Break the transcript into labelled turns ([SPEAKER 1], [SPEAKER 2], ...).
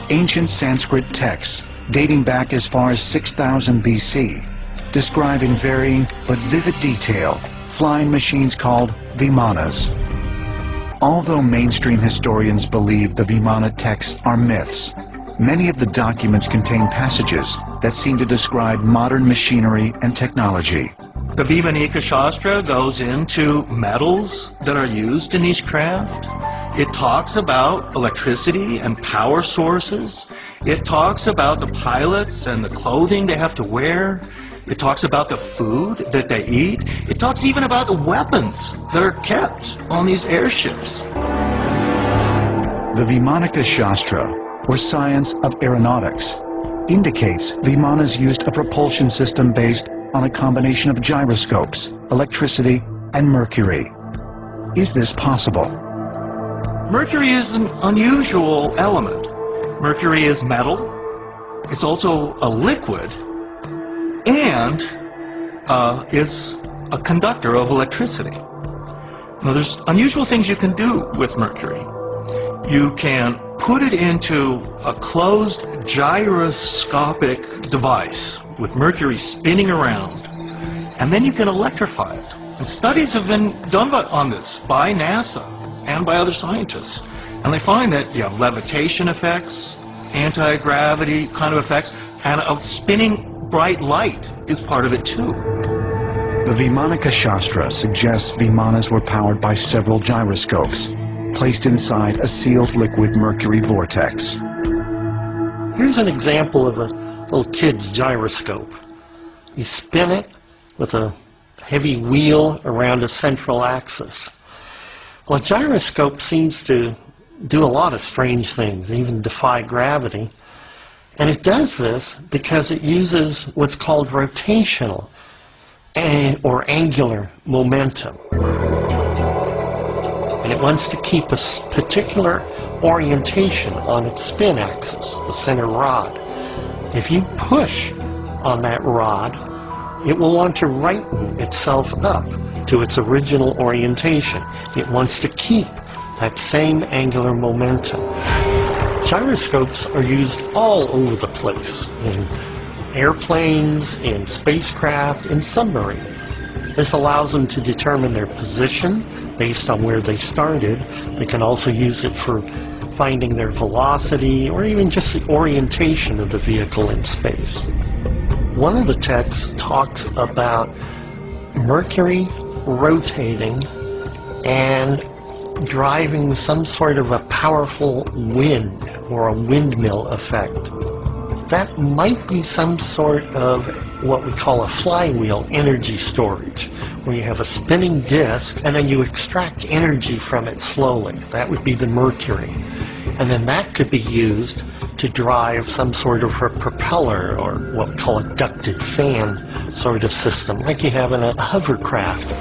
[SPEAKER 1] ancient Sanskrit texts dating back as far as 6000 BC describe in varying but vivid detail flying machines called vimanas. Although mainstream historians believe the vimana texts are myths, many of the documents contain passages that seem to describe modern machinery and technology.
[SPEAKER 2] The Vimanika Shastra goes into metals that are used in each craft. It talks about electricity and power sources. It talks about the pilots and the clothing they have to wear. It talks about the food that they eat. It talks even about the weapons that are kept on these airships.
[SPEAKER 1] The Vimanika Shastra, or science of aeronautics, indicates vimanas used a propulsion system based on a combination of gyroscopes, electricity, and mercury. Is this possible?
[SPEAKER 2] Mercury is an unusual element. Mercury is metal. It's also a liquid, and is a conductor of electricity. Now, there's unusual things you can do with mercury. You can put it into a closed gyroscopic device with mercury spinning around, and then you can electrify it. And studies have been done on this by NASA and by other scientists. And they find that you have levitation effects, anti-gravity kind of effects, and a spinning bright light is part of it too.
[SPEAKER 1] The Vimanika Shastra suggests vimanas were powered by several gyroscopes, placed inside a sealed liquid mercury vortex.
[SPEAKER 3] Here's an example of a little kid's gyroscope. You spin it with a heavy wheel around a central axis. Well, a gyroscope seems to do a lot of strange things, even defy gravity. And it does this because it uses what's called rotational or angular momentum. And it wants to keep a particular orientation on its spin axis, the center rod. If you push on that rod, it will want to righten itself up to its original orientation. It wants to keep that same angular momentum. Gyroscopes are used all over the place, in airplanes, in spacecraft, in submarines. This allows them to determine their position based on where they started. They can also use it for finding their velocity or even just the orientation of the vehicle in space. One of the texts talks about Mercury rotating and driving some sort of a powerful wind or a windmill effect. That might be some sort of what we call a flywheel energy storage, where you have a spinning disk and then you extract energy from it slowly. That would be the mercury. And then that could be used to drive some sort of a propeller or what we call a ducted fan sort of system, like you have in a hovercraft.